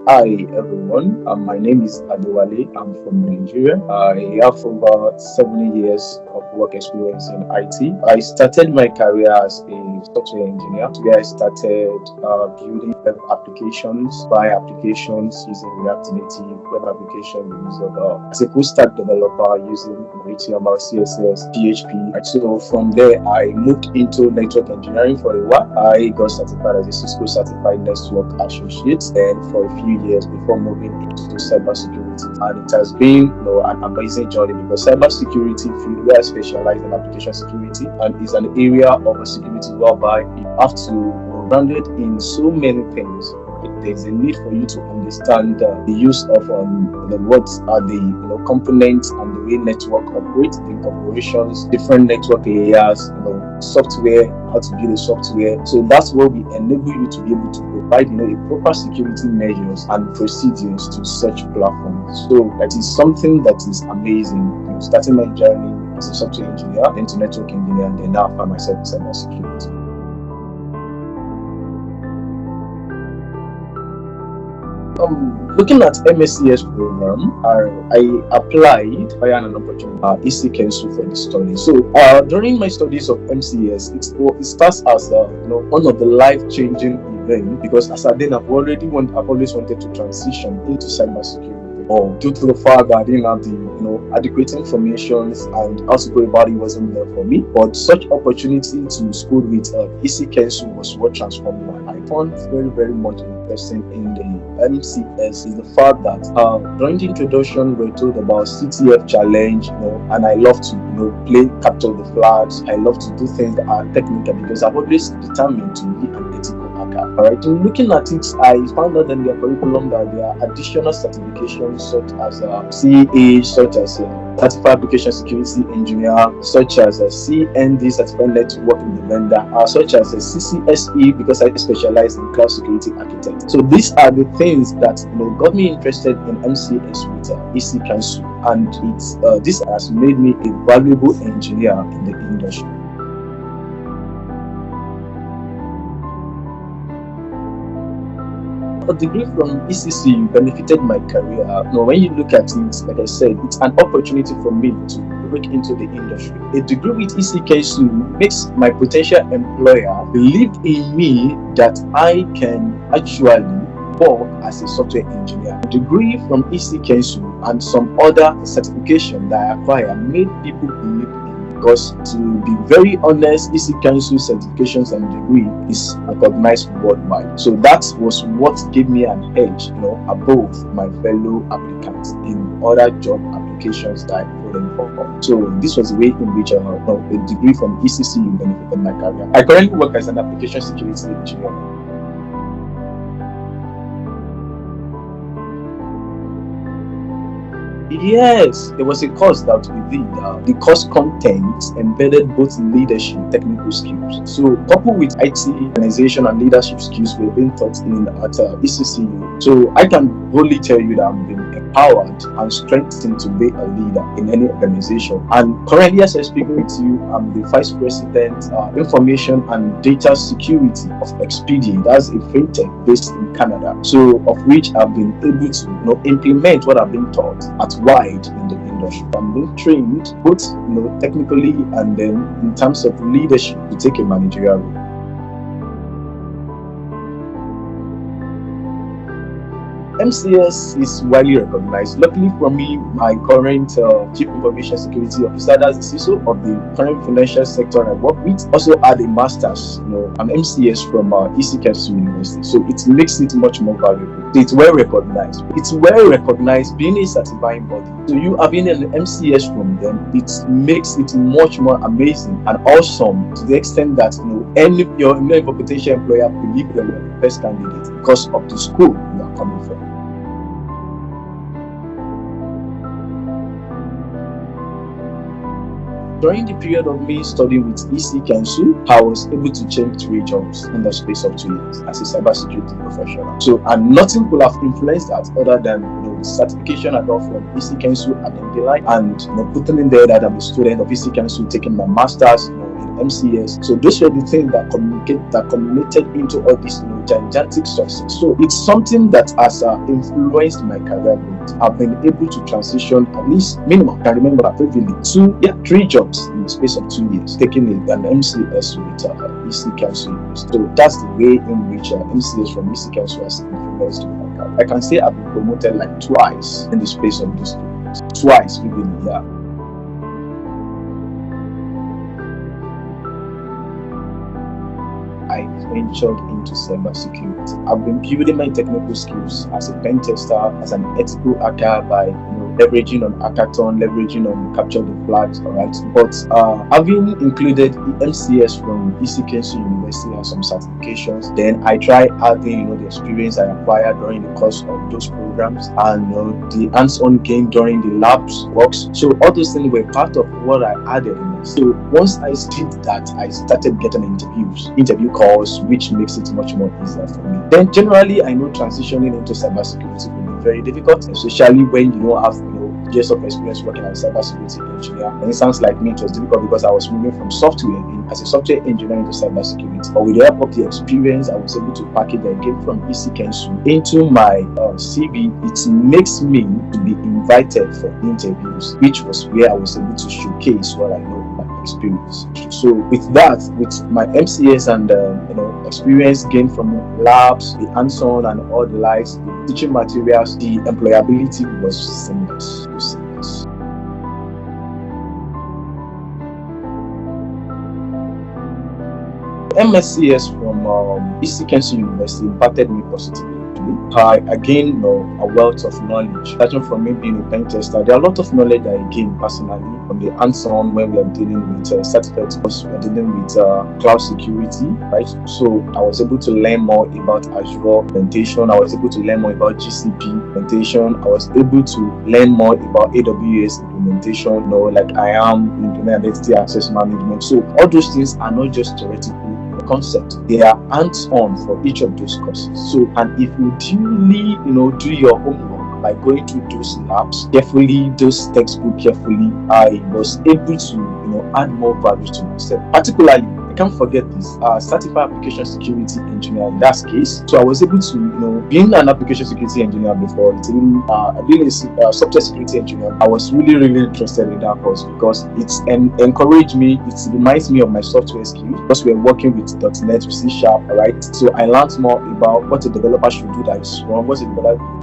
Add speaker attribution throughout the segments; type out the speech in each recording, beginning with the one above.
Speaker 1: Hi everyone, my name is Adewale. I'm from Nigeria. I have over 70 years of work experience in IT. I started my career as a software engineer, where I started building web applications, by applications using React Native, web application as a full stack developer using HTML, CSS, PHP. And so from there, I moved into network engineering for a while. I got certified as a Cisco certified network associate, and for a few years before moving into cybersecurity. And it has been an amazing journey, because cybersecurity field, we are specialized in application security, and is an area of security whereby you have to round it in so many things. There's a need for you to understand the use of what are the components and the way network operates, the incorporations, different network layers, software, how to build a software. So that's what we enable you to be able to provide a proper security measures and procedures to such platforms. So that is something that is amazing. Starting my journey as a software engineer, then to network engineer, and then now I find myself in cybersecurity. Looking at MSCS program, I applied via an opportunity ECCU for the study. So during my studies of MCS, it starts as one of the life-changing events, because as I've always wanted to transition into cybersecurity, or due to the fact that I didn't have the adequate information and how to go about it wasn't there for me. But such opportunity to school with ECCU was what transformed my life. I found very, very much interesting in the MCS is the fact that during the introduction we're told about CTF challenge, and I love to play capture the flags. I love to do things that are technical, because I've always determined to be an ethical hacker. Alright, in looking at it, I found out in their curriculum that there are additional certifications such as CA, such as Certified Application Security Engineer, such as a CND, Certified Networking Defender, such as a CCSE, because I specialize in Cloud Security Architect. So these are the things that got me interested in MCS with ECCU, and this has made me a valuable engineer in the industry. A degree from ECCU benefited my career. When you look at it, like I said, it's an opportunity for me to break into the industry. A degree with ECCU makes my potential employer believe in me that I can actually work as a software engineer. A degree from ECCU and some other certification that I acquired made people believe in me. Because to be very honest, ECCU certifications and degree is recognized worldwide. So that was what gave me an edge, above my fellow applicants in other job applications that I put in for. So this was the way in which a degree from ECCU benefited my career. I currently work as an application security engineer. Yes, there was a course that we did. The course content embedded both leadership and technical skills. So, coupled with IT organization and leadership skills, we're being taught at ECCU. So, I can boldly tell you that I've been empowered and strengthened to be a leader in any organization. And currently, as I speak with you, I'm the Vice President, Information and Data Security of Expedia. That's a fintech based in Canada. So, of which I've been able to implement what I've been taught at wide in the industry. I'm being trained both technically and then in terms of leadership to take a managerial role. MCS is widely recognized. Luckily for me, my current Chief Information Security Officer, that's the CISO of the current financial sector I work with, also had a master's, an MCS from ECCU University. So it makes it much more valuable. It's well recognized. It's well recognized being a certifying body. So you having an MCS from them, it makes it much more amazing and awesome, to the extent that your potential employer believe you're the best candidate because of the school you are coming from. During the period of me studying with ECCU, I was able to change 3 jobs in the space of 2 years as a cybersecurity professional. So, and nothing could have influenced that other than the certification I got from ECCU and then the like, and putting in there that I'm a student of ECCU, taking my master's in MCS. So those were the things that culminated into all this gigantic success. So it's something that has influenced my career growth. I've been able to transition at least minimum, I can remember previously, 3 jobs in the space of 2 years, taking an MCS with ECCU. So that's the way in which MCS from ECCU has influenced my career. I can say I've been promoted like twice in the space of this 2 years. Twice, really, yeah. I ventured into cybersecurity. I've been building my technical skills as a pen tester, as an ethical hacker by leveraging on hackathon, leveraging on capture the flags, alright. But having included the MCS from ECCU University and some certifications, then I tried adding the experience I acquired during the course of those programs and the hands-on game during the labs works. So all those things were part of what I added in. So once I did that, I started getting interview calls, which makes it much more easier for me. Then generally, I know transitioning into cybersecurity will be very difficult, especially when you don't have years of experience working as a cybersecurity engineer. And it sounds like me, it was difficult because I was moving from software as a software engineer into cybersecurity. But with the help of the experience, I was able to package and get from ECCU into my CV. It makes me to be invited for interviews, which was where I was able to showcase what I know, my experience. So with that, with my MCS and experience gained from labs, the hands-on and all the likes, the teaching materials, the employability was seamless. MSCS from ECCU University impacted me positively. I gained a wealth of knowledge. Starting from me being a pen tester, there are a lot of knowledge that I gained personally from the hands-on when we are dealing with certified course, we are dealing with cloud security, right? So I was able to learn more about Azure implementation. I was able to learn more about GCP implementation. I was able to learn more about AWS implementation, like I am in identity access management. So all those things are not just theoretical concept, they are hands-on for each of those courses. So, and if you duly do your homework by going through those labs carefully, those textbooks carefully, I was able to add more value to myself. Particularly, I can't forget this, certified application security engineer in that case. So I was able to, being an application security engineer before, being a software security engineer, I was really interested in that course because it's encouraged me, it reminds me of my software skills because we're working with .NET, with C#, right? So I learned more about what a developer should do that is wrong, what a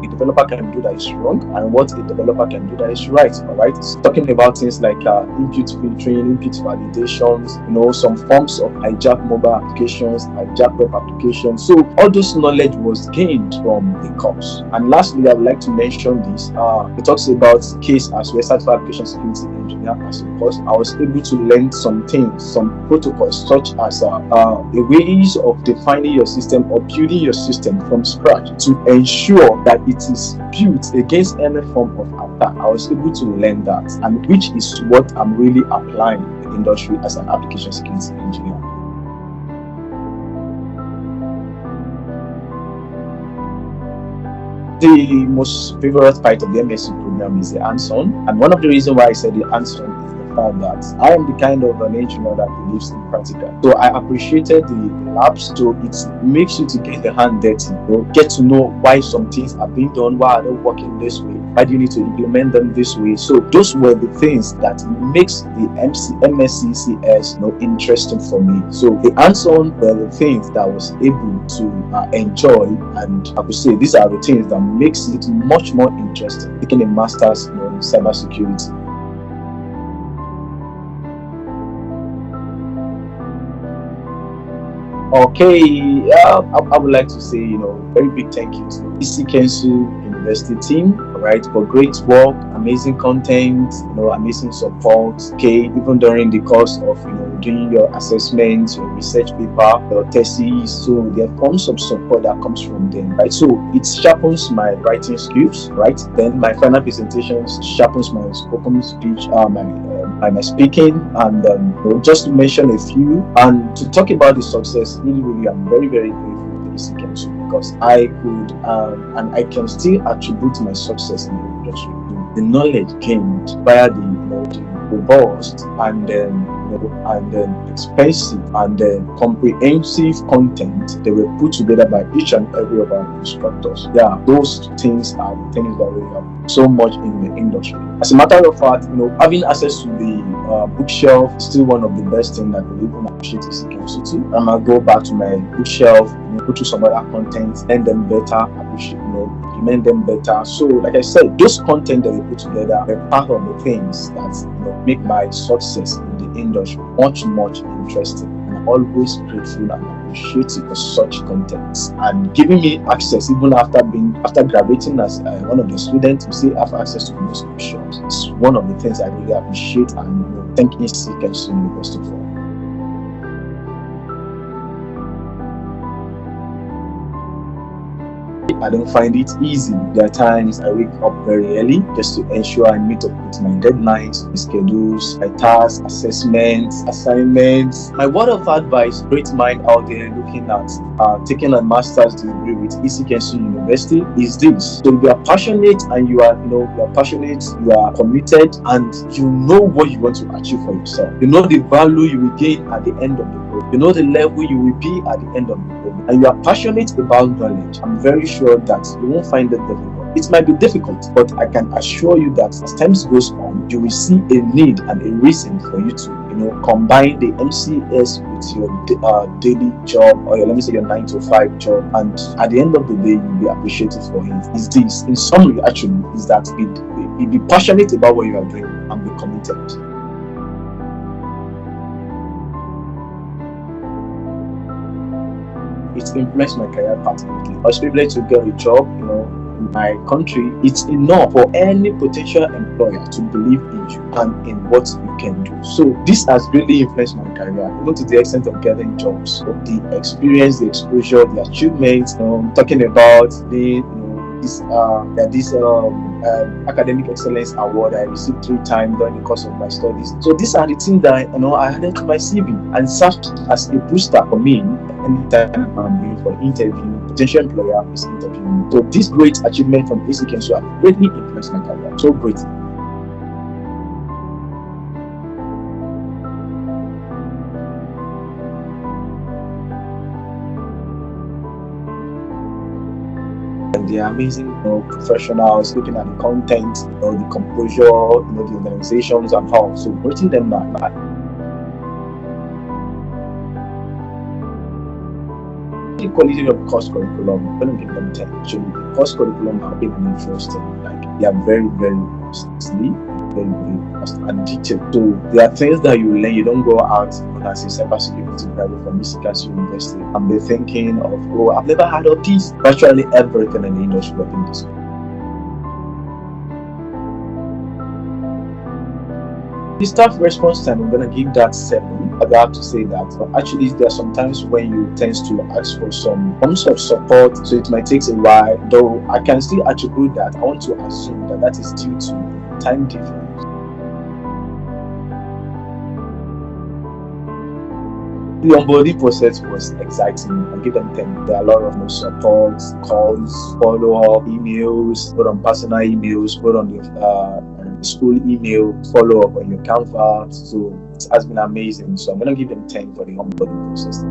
Speaker 1: developer can do that is wrong, and what a developer can do that is right, alright? So talking about things like input filtering, input validations, some forms of hijack mobile applications, hijack web applications. So all those knowledge was gained from the course. And lastly, I would like to mention this. It talks about case as a certified application security engineer as a course. I was able to learn some things, some protocols, such as the ways of defining your system or building your system from scratch to ensure that it is built against any form of attack. I was able to learn that, and which is what I'm really applying in the industry as an application security engineer. The most favorite part of the MSc program is the hands-on, and one of the reasons why I said the hands-on is the fact that I am the kind of an engineer that believes in practical. So I appreciated the labs, so it makes you to get the hand dirty, get to know why some things are being done, why are they working this way, why do you need to implement them this way. So those were the things that makes the MSCS interesting for me. So the hands-on were the things that I was able to enjoy, and I could say these are the things that makes it much more interesting taking a master's in cybersecurity. Okay, I would like to say, very big thank you to ECCU University team, right, for great work, amazing content, amazing support. Okay, even during the course of, doing your assessments, your research paper, your thesis. So there are forms of support that comes from them, right? So it sharpens my writing skills, right? Then my final presentations sharpens my spoken speech, my speaking, and just to mention a few, and to talk about the success, really, I'm very grateful to ECCU because I could, and I can still attribute my success in the industry to the knowledge gained via the robust and and then expensive and then comprehensive content they were put together by each and every of our instructors. Yeah, those things are the things that we have so much in the industry. As a matter of fact, having access to the bookshelf is still one of the best things that we even appreciate ECCU. I'm gonna go back to my bookshelf, go to some other content, learn them better, appreciate, implement them better. So, like I said, those content that we put together are part of the things that make my success in the industry much interesting. And I'm always grateful and appreciative for such content and giving me access even after graduating as one of the students. You see, have access to those bookshelves. It's one of the things I really appreciate and thank ECCU University for. I don't find it easy. There are times I wake up very early just to ensure I meet up with my deadlines, my schedules, my tasks, assessments, assignments. My word of advice, great mind out there looking at taking a master's degree with ECCU University is this. So if you are passionate and you are committed and you know what you want to achieve for yourself. You know the value you will gain at the end of the road. You know the level you will be at the end of the road. And you are passionate about knowledge. I'm very sure that you won't find it difficult. It might be difficult, but I can assure you that as time goes on, you will see a need and a reason for you to combine the MSCS with your daily job, or your 9 to 5 job, and at the end of the day you'll be appreciated for it. Is this, in summary, actually, is that be passionate about what you are doing and be committed. It's influenced my career path greatly. I was privileged to get a job, in my country. It's enough for any potential employer to believe in you and in what you can do. So this has really influenced my career, even to the extent of getting jobs. So the experience, the exposure, the achievements. Talking about this academic excellence award I received 3 times during the course of my studies. So these are the things that I added to my CV and served as a booster for me anytime I'm going for interview. Potential employer is interviewing. So this great achievement from ECCU have greatly influenced my career. So great. And they are amazing professionals looking at the content, the composure, the organizations and how. So rating them now. The quality of course curriculum, I'm going to give them 10. Actually, the course curriculum are even interesting. They are very, very costly, very fast and detailed. So there are things that you learn. You don't go out as a cybersecurity graduate from ECCU University and be thinking of, I've never heard of this. Virtually everything in the industry has been discussed. The staff response time, I'm going to give that 7. I have to say that, but actually there are some times when you tend to ask for some forms of support, so it might take a while, though I can still attribute that. I want to assume that is due to time difference. The onboarding process was exciting. I give them 10. There are a lot of support, calls, follow-up, emails, put on personal emails, put on the school email, follow-up on your canvas. So it has been amazing. So I'm going to give them 10 for the onboarding process.